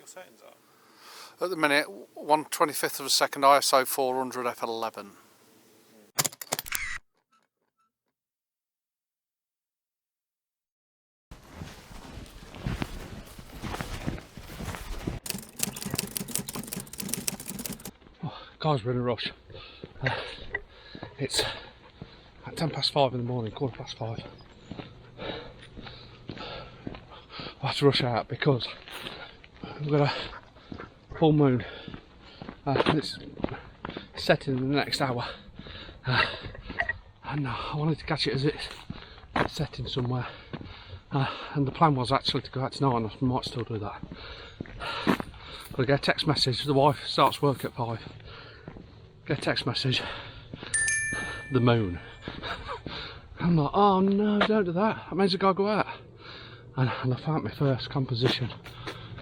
settings are? At the minute, 1/25 of a second ISO 400 f11. Guys, we're in a rush. It's at 5:10 in the morning, 5:15. I have to rush out because we've got a full moon. It's setting in the next hour, and I wanted to catch it as it's setting somewhere. And the plan was actually to go out tonight, and I might still do that. But I get a text message. The wife starts work at 5. Get a text message. The moon. I'm like, oh no, don't do that. I may as well go out. And I found my first composition.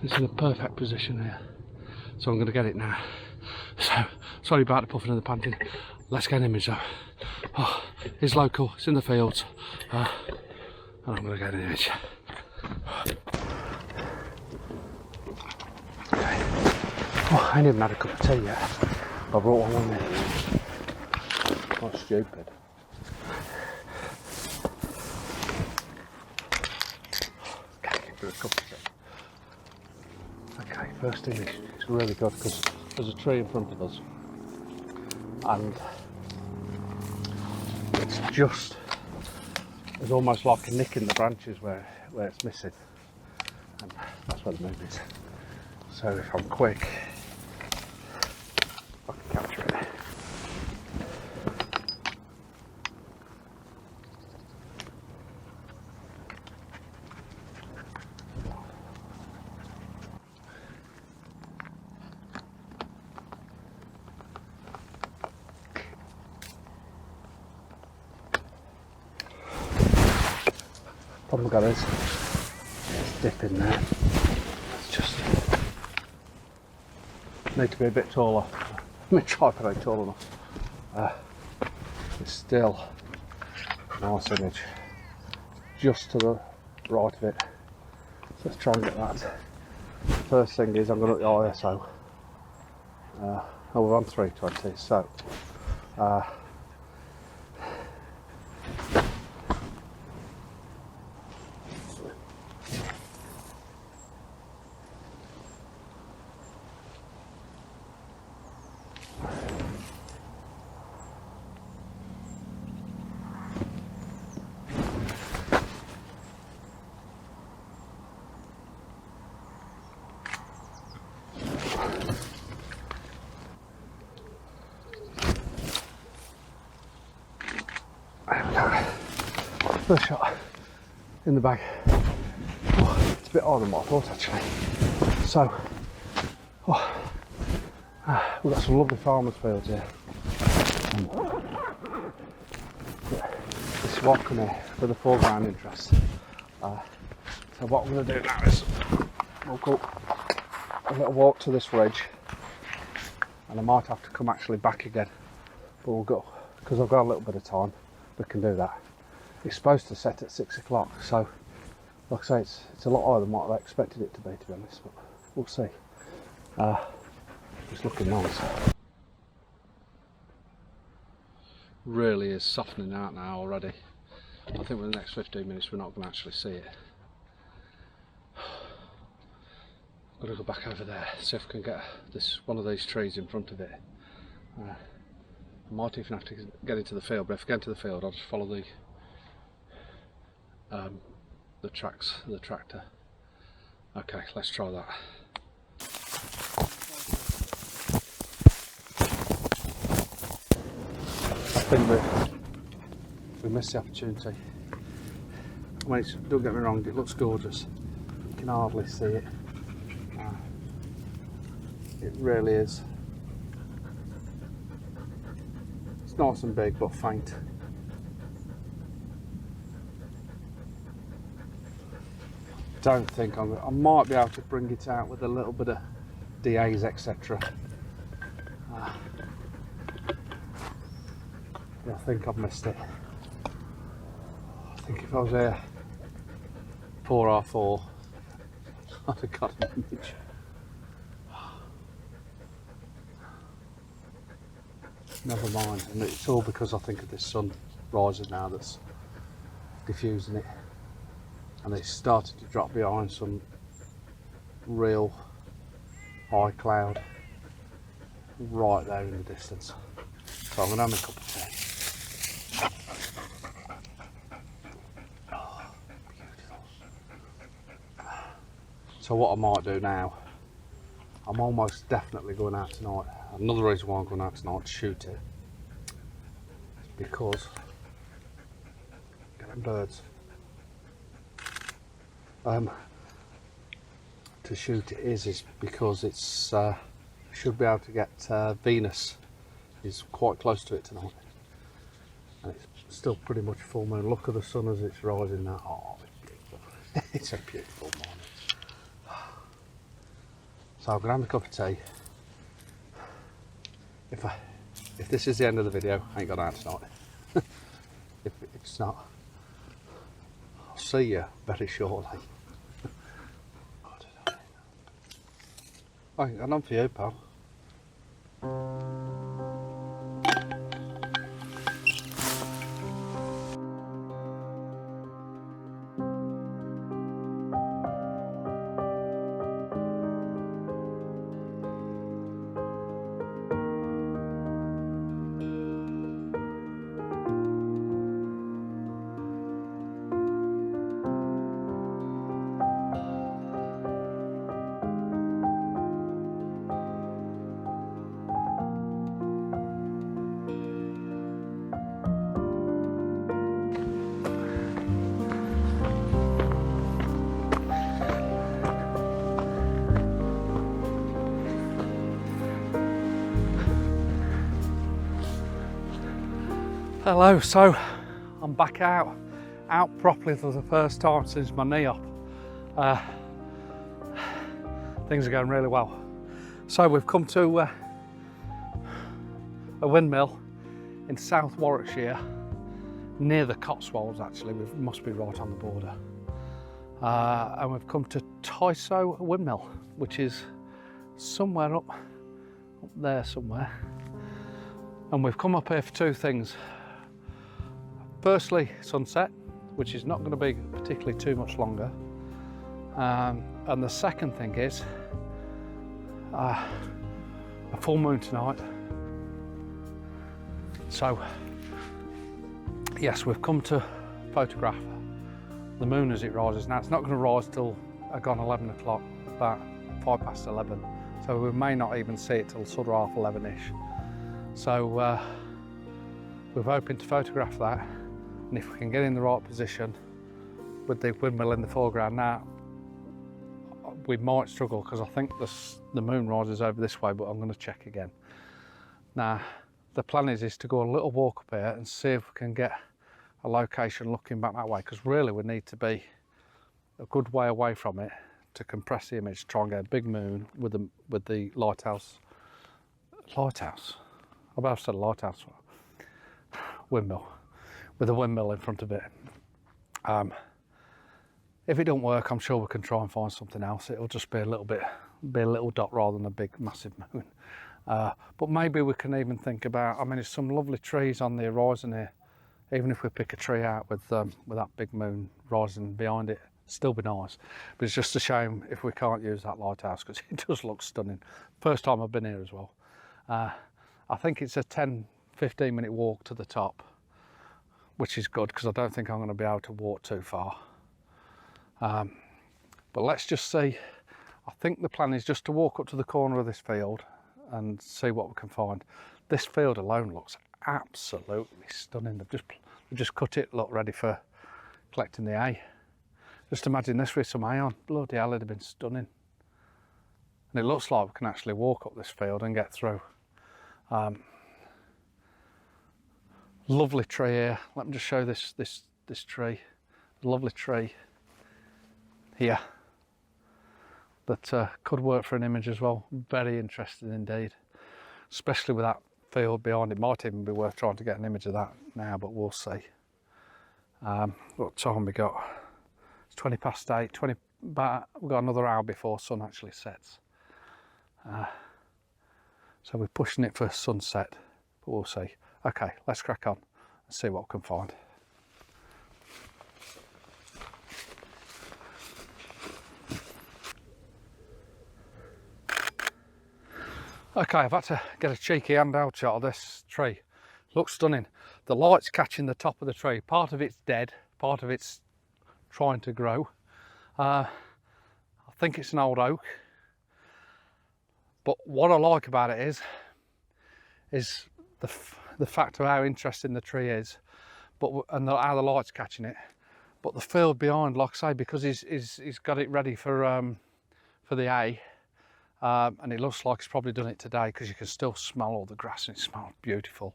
It's in a perfect position here. So I'm going to get it now. So, sorry about the puffing and the panting. Let's get an image though. Oh, it's local, it's in the fields. And I'm going to get an image. Okay. Oh, I ain't even had a cup of tea yet. I brought one with me. Not stupid. A cup of tea. Okay, first image. It's really good because there's a tree in front of us, and it's just, there's almost like a nick in the branches where it's missing, and that's where the moon is. So if I'm quick, I can capture it. Problem got is, it's dipping there. It's just need to be a bit taller. My tripod ain't tall enough. It's still a nice image, just to the right of it. So let's try and get that. First thing is I'm going to up the ISO. We're on 320, so first shot in the bag. Oh, it's a bit harder than what I thought actually. So, we've got some lovely farmers' fields here. This is what I'm here for the foreground interest. So what I'm going to do now is we'll go a little walk to this ridge, and I might have to come actually back again, but we'll go, because I've got a little bit of time, we can do that. It's supposed to set at 6 o'clock, so like I say, it's a lot higher than what I expected it to be honest, but we'll see. It's looking nice. Really is softening out now already. I think in the next 15 minutes we're not going to actually see it. I've got to go back over there, see if I can get one of these trees in front of it. I might even have to get into the field, but if I get into the field I'll just follow the tracks of the tractor. Okay, let's try that. I think we missed the opportunity. I mean, don't get me wrong, it looks gorgeous. You can hardly see it. It really is. It's nice and big but faint. Don't think I might be able to bring it out with a little bit of DAs, etc. Yeah, I think I've missed it. I think if I was here 4 or 4, I'd have got an image. never mind. And it's all because I think of this sun rising now that's diffusing it, and it's started to drop behind some real high cloud right there in the distance. So I'm going to have a cup of tea. Oh, beautiful. So what I might do now, I'm almost definitely going out tonight. Another reason why I'm going out tonight to shoot it is because getting birds. To shoot it is because it's should be able to get Venus is quite close to it tonight, and it's still pretty much full moon. Look at the sun as it's rising now. Oh, it's beautiful. It's a beautiful morning. So I'm gonna have a cup of tea. If this is the end of the video, I ain't got out tonight. If it's not, I'll see you very shortly. I ain't got none for you, pal. Hello, so I'm back out properly for the first time since my knee op. Things are going really well. So we've come to a windmill in South Warwickshire, near the Cotswolds actually. We must be right on the border. And we've come to Tyso Windmill, which is somewhere up there somewhere. And we've come up here for two things. Firstly, sunset, which is not going to be particularly too much longer. And the second thing is a full moon tonight. So, yes, we've come to photograph the moon as it rises. Now, it's not going to rise till gone 11 o'clock, about 5 past 11. So we may not even see it till sort of half 11-ish. So we're hoping to photograph that. And if we can get in the right position with the windmill in the foreground now, we might struggle because I think the moon rises over this way, but I'm going to check again. Now, the plan is to go a little walk up here and see if we can get a location looking back that way, because really we need to be a good way away from it to compress the image, try and get a big moon with the lighthouse. Lighthouse? I've about said lighthouse. Windmill. With a windmill in front of it. If it don't work, I'm sure we can try and find something else. It'll just be a little dot rather than a big massive moon. But maybe we can even think about, I mean, there's some lovely trees on the horizon here. Even if we pick a tree out with that big moon rising behind it, still be nice. But it's just a shame if we can't use that lighthouse, because it does look stunning. First time I've been here as well. I think it's a 10-15 minute walk to the top, which is good because I don't think I'm going to be able to walk too far. But let's just see. I think the plan is just to walk up to the corner of this field and see what we can find. This field alone looks absolutely stunning. They've just cut it, look, ready for collecting the hay. Just imagine this with some hay on. Bloody hell, it'd have been stunning. And it looks like we can actually walk up this field and get through. Lovely tree here. Let me just show this tree. Lovely tree here that could work for an image as well. Very interesting indeed, especially with that field behind it. Might even be worth trying to get an image of that now, but we'll see. What time we got? It's 20 past 8. We've got another hour before sun actually sets. So we're pushing it for sunset. but we'll see. Okay, let's crack on and see what we can find. Okay, I've had to get a cheeky handheld shot of this tree. Looks stunning. The light's catching the top of the tree. Part of it's dead, part of it's trying to grow. I think it's an old oak. But what I like about it is the fact of how interesting the tree is, and how the light's catching it. But the field behind, like I say, because he's got it ready for the A. And it looks like he's probably done it today, because you can still smell all the grass and it smells beautiful.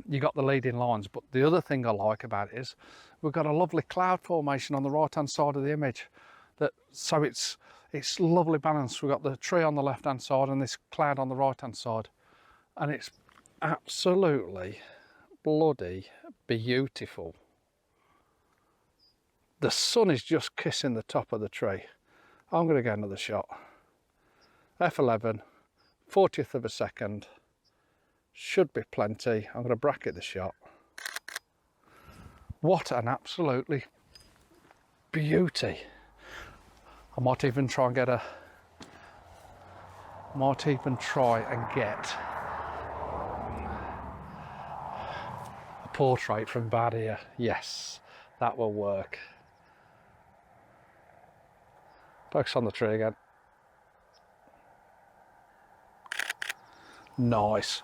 You got the leading lines, but the other thing I like about it is we've got a lovely cloud formation on the right hand side of the image. So it's lovely balance. We've got the tree on the left hand side and this cloud on the right hand side, and it's absolutely bloody beautiful. The sun is just kissing the top of the tree. I'm going to get another shot. F11, 40th of a second, should be plenty. I'm going to bracket the shot. What an absolutely beauty. I might even try and get a portrait from bad here. Yes, that will work. Focus on the tree again. Nice.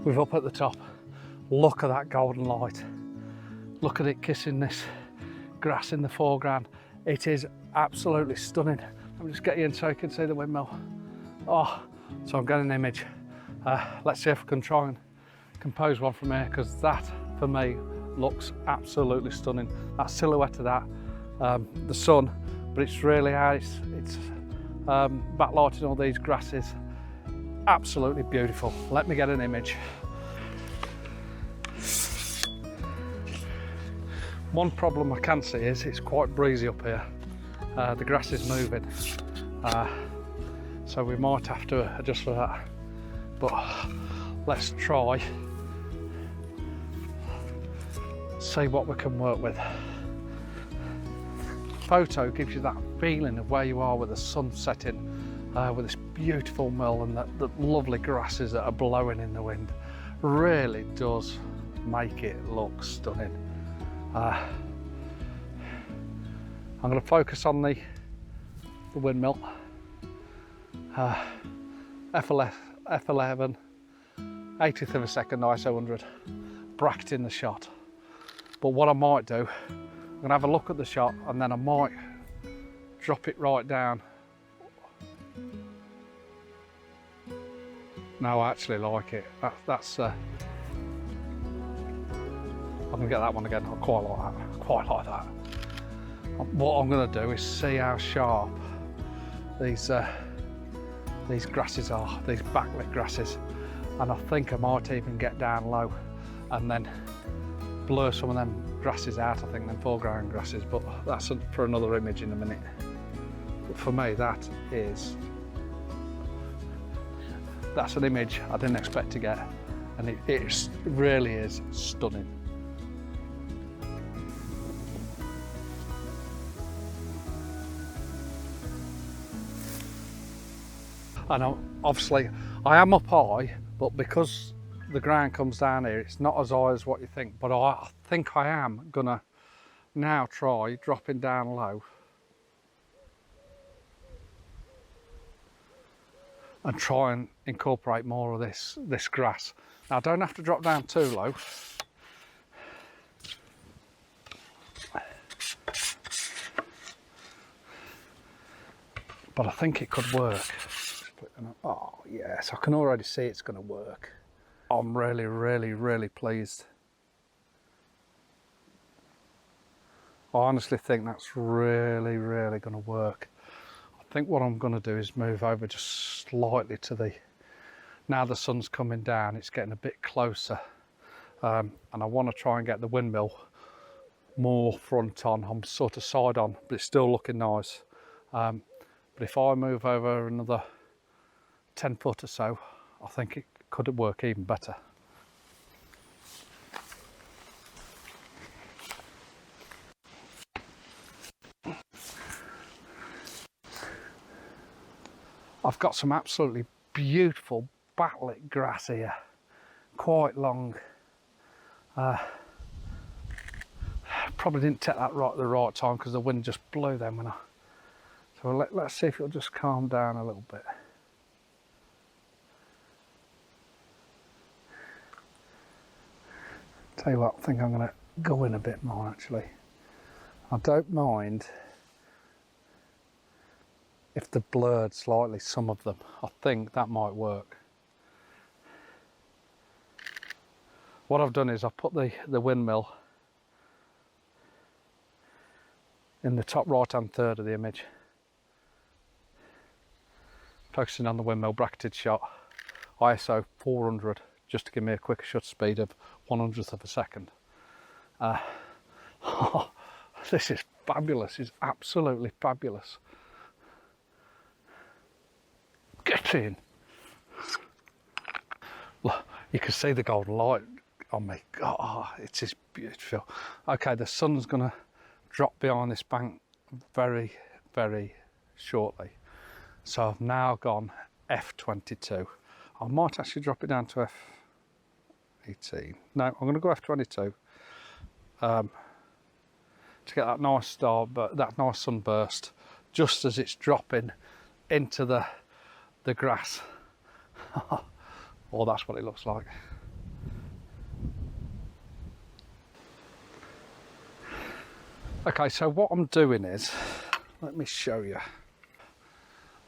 We're up at the top. Look at that golden light. Look at it kissing this grass in the foreground. It is absolutely stunning. Let me just get you in so you can see the windmill. Oh, so I'm getting an image. Let's see if we can try and compose one from here, because that for me looks absolutely stunning. That silhouette of that, the sun, but it's really how it's backlighting all these grasses. Absolutely beautiful. Let me get an image. One problem I can see is it's quite breezy up here. The grass is moving, so we might have to adjust for that. But let's try, see what we can work with. Photo gives you that feeling of where you are with the sun setting, with this beautiful mill and the lovely grasses that are blowing in the wind. Really does make it look stunning. I'm going to focus on the windmill. F11, 80th of a second, ISO 100, bracketing the shot. But what I might do, I'm going to have a look at the shot and then I might drop it right down. No, I actually like it. That's I'm going to get that one again. I quite like that. Quite like that. What I'm going to do is see how sharp these grasses are, these backlit grasses, and I think I might even get down low and then blur some of them grasses out. I think them foreground grasses, but that's for another image in a minute. But for me, that's an image I didn't expect to get, and it really is stunning. And obviously I am up high, but because the ground comes down here, it's not as high as what you think. But I think I am gonna now try dropping down low and try and incorporate more of this grass. Now I don't have to drop down too low. but I think it could work. Oh yes, I can already see it's going to work. I'm really, really, really pleased. I honestly think that's really, really going to work. I think what I'm going to do is move over just slightly to the, now the sun's coming down, it's getting a bit closer, and I want to try and get the windmill more front on. I'm sort of side on, but it's still looking nice. But if I move over another 10 foot or so, I think it could work even better. I've got some absolutely beautiful backlit grass here, quite long. Probably didn't take that right at the right time because the wind just blew them when I. So let's see if it'll just calm down a little bit. Tell you what, I think I'm going to go in a bit more actually. I don't mind if they're blurred slightly, some of them. I think that might work. What I've done is I've put the windmill in the top right hand third of the image. Focusing on the windmill, bracketed shot, ISO 400, just to give me a quicker shutter speed of 1/100th of a second. Oh, this is fabulous, it's absolutely fabulous. Get in. Look, you can see the golden light on me. Oh, it is beautiful. Okay, the sun's gonna drop behind this bank very, very shortly. So I've now gone f22. I might actually drop it down to f18. No, I'm going to go f22 to get that nice star, but that nice sunburst just as it's dropping into the grass. Oh, that's what it looks like. Okay, so what I'm doing is, let me show you.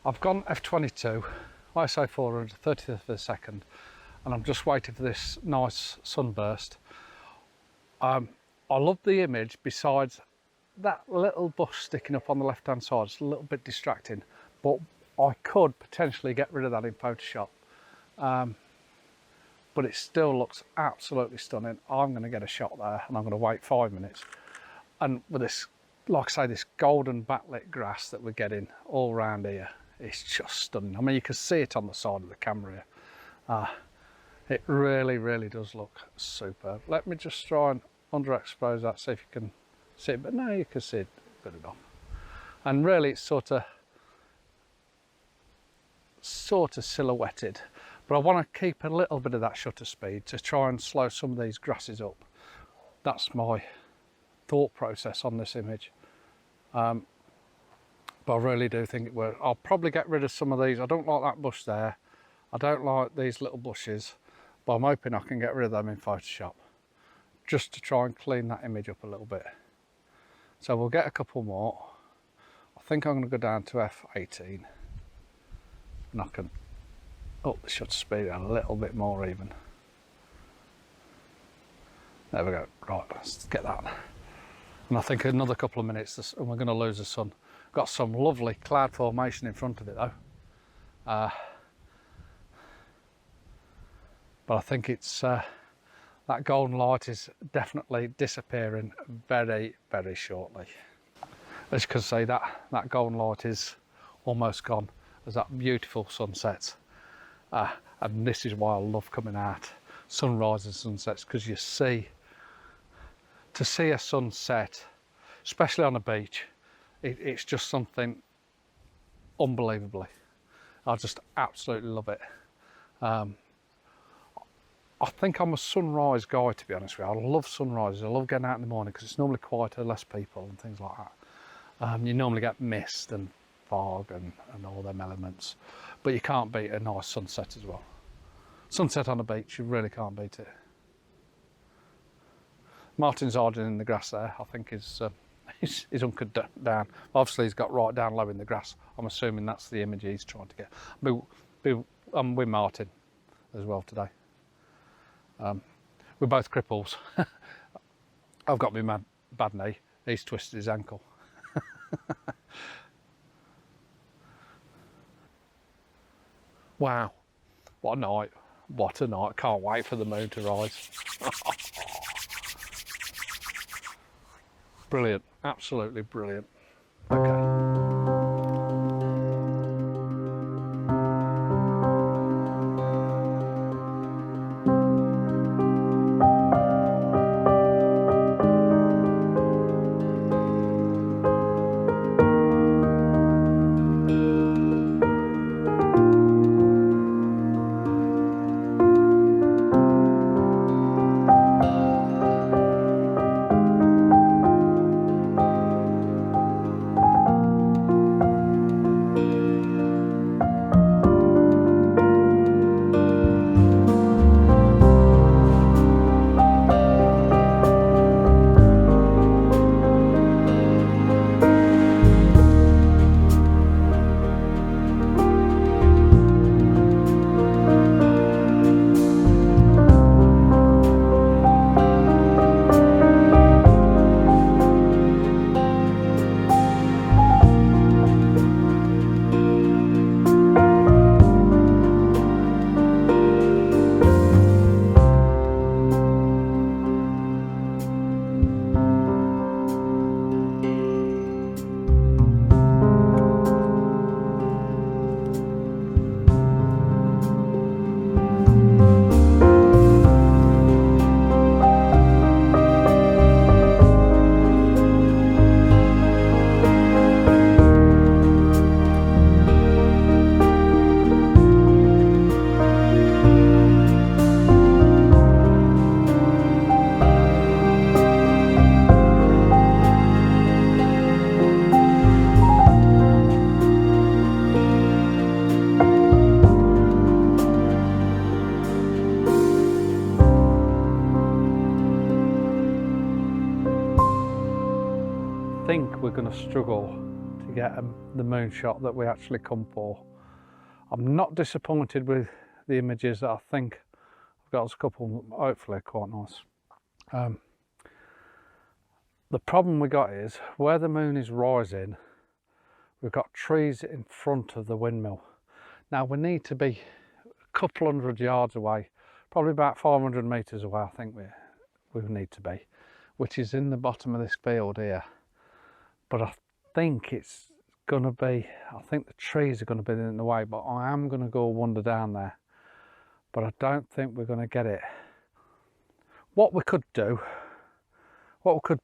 I've gone f22, ISO 400, 30th of a second, and I'm just waiting for this nice sunburst. I love the image. Besides that little bush sticking up on the left hand side, it's a little bit distracting, but I could potentially get rid of that in Photoshop. But it still looks absolutely stunning. I'm going to get a shot there and I'm going to wait 5 minutes. And with this, like I say, this golden backlit grass that we're getting all around here, it's just stunning. I mean, you can see it on the side of the camera here. It really, really does look superb. Let me just try and underexpose that, see if you can see it. But no, you can see it good enough. And really, it's sort of silhouetted. But I want to keep a little bit of that shutter speed to try and slow some of these grasses up. That's my thought process on this image. But I really do think it works. I'll probably get rid of some of these. I don't like that bush there. I don't like these little bushes, but I'm hoping I can get rid of them in Photoshop just to try and clean that image up a little bit. So we'll get a couple more. I think I'm going to go down to f18 and I can up the shutter speed a little bit more even. There we go. Right, let's get that. And I think another couple of minutes and we're going to lose the sun. Got some lovely cloud formation in front of it though. But I think it's that golden light is definitely disappearing very, very shortly. As you can see, that golden light is almost gone as that beautiful sunset. And this is why I love coming out sunrise and sunsets, because you see, to see a sunset, especially on a beach, it's just something unbelievably. I just absolutely love it. I think I'm a sunrise guy, to be honest with you. I love sunrises. I love getting out in the morning because it's normally quieter, less people and things like that. You normally get mist and fog and all them elements, but you can't beat a nice sunset as well. Sunset on a beach, you really can't beat it. Martin's hiding in the grass there, I think he's hunkered down. Obviously he's got right down low in the grass. I'm assuming that's the image he's trying to get. I'm with Martin as well today. We're both cripples. I've got my bad knee, he's twisted his ankle. Wow, what a night. What a night. Can't wait for the moon to rise. Brilliant, absolutely brilliant. Okay. I think we're going to struggle to get the moon shot that we actually come for. I'm not disappointed with the images that I think I've got. A couple hopefully quite nice. The problem we got is where the moon is rising, we've got trees in front of the windmill. Now we need to be a couple hundred yards away, probably about 500 metres away. I think we need to be, which is in the bottom of this field here. But I think it's going to be, I think the trees are going to be in the way, but I am going to go wander down there. But I don't think we're going to get it. What we could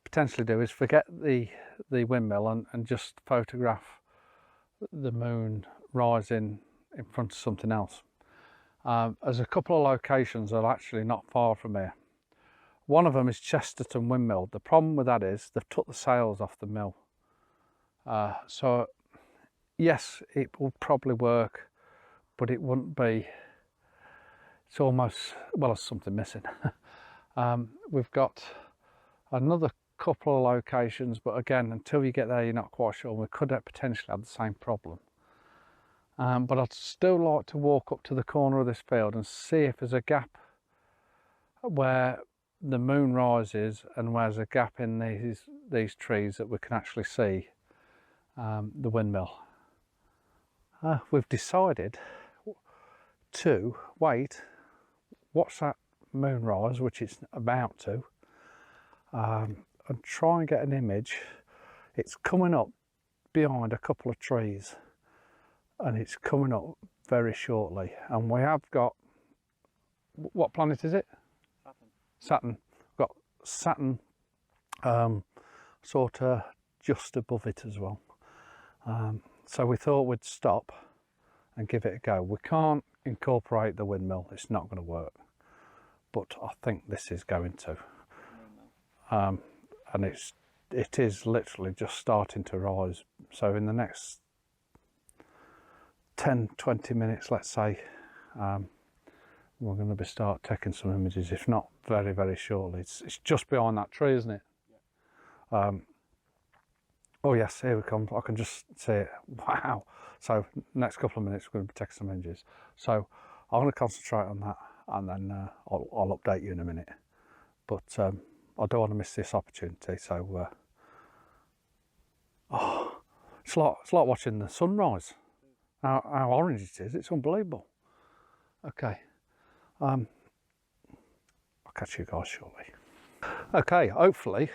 potentially do is forget the windmill and just photograph the moon rising in front of something else. There's a couple of locations that are actually not far from here. One of them is Chesterton Windmill. The problem with that is they've took the sails off the mill. So yes, it will probably work, but it wouldn't be, it's almost, well, there's something missing. We've got another couple of locations, but again, until you get there, you're not quite sure. We could potentially have the same problem. But I'd still like to walk up to the corner of this field and see if there's a gap where the moon rises and where there's a gap in these trees that we can actually see the windmill. We've decided to wait, watch that moon rise, which it's about to, and try and get an image. It's coming up behind a couple of trees and it's coming up very shortly, and we have got, what planet is it? Saturn. We've got Saturn sort of just above it as well. So we thought we'd stop and give it a go. We can't incorporate the windmill, it's not going to work, but I think this is going to. And it is literally just starting to rise. So in the next 10-20 minutes, let's say, we're going to be start taking some images, if not very shortly. It's just behind that tree, isn't it? Yeah. Oh yes, here we come. I can just see it. Wow. So next couple of minutes we're going to be taking some images. So I'm going to concentrate on that, and then I'll update you in a minute. But I don't want to miss this opportunity. So oh, it's like watching the sunrise. How orange it is. It's unbelievable. Okay. I'll catch you guys shortly. Okay, hopefully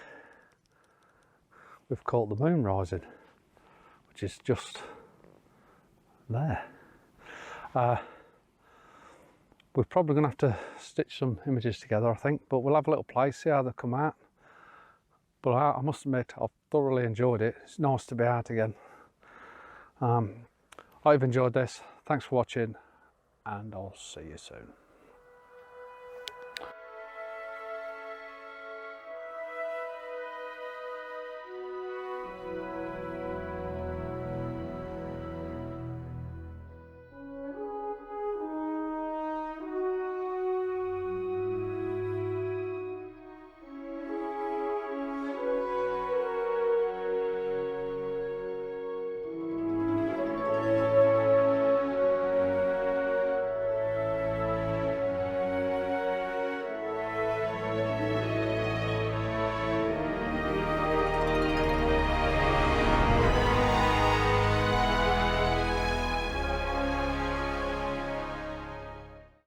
we've caught the moon rising, which is just there. We're probably going to have to stitch some images together, I think, but we'll have a little play, see how they come out. But I must admit, I've thoroughly enjoyed it. It's nice to be out again. I've enjoyed this. Thanks for watching, and I'll see you soon.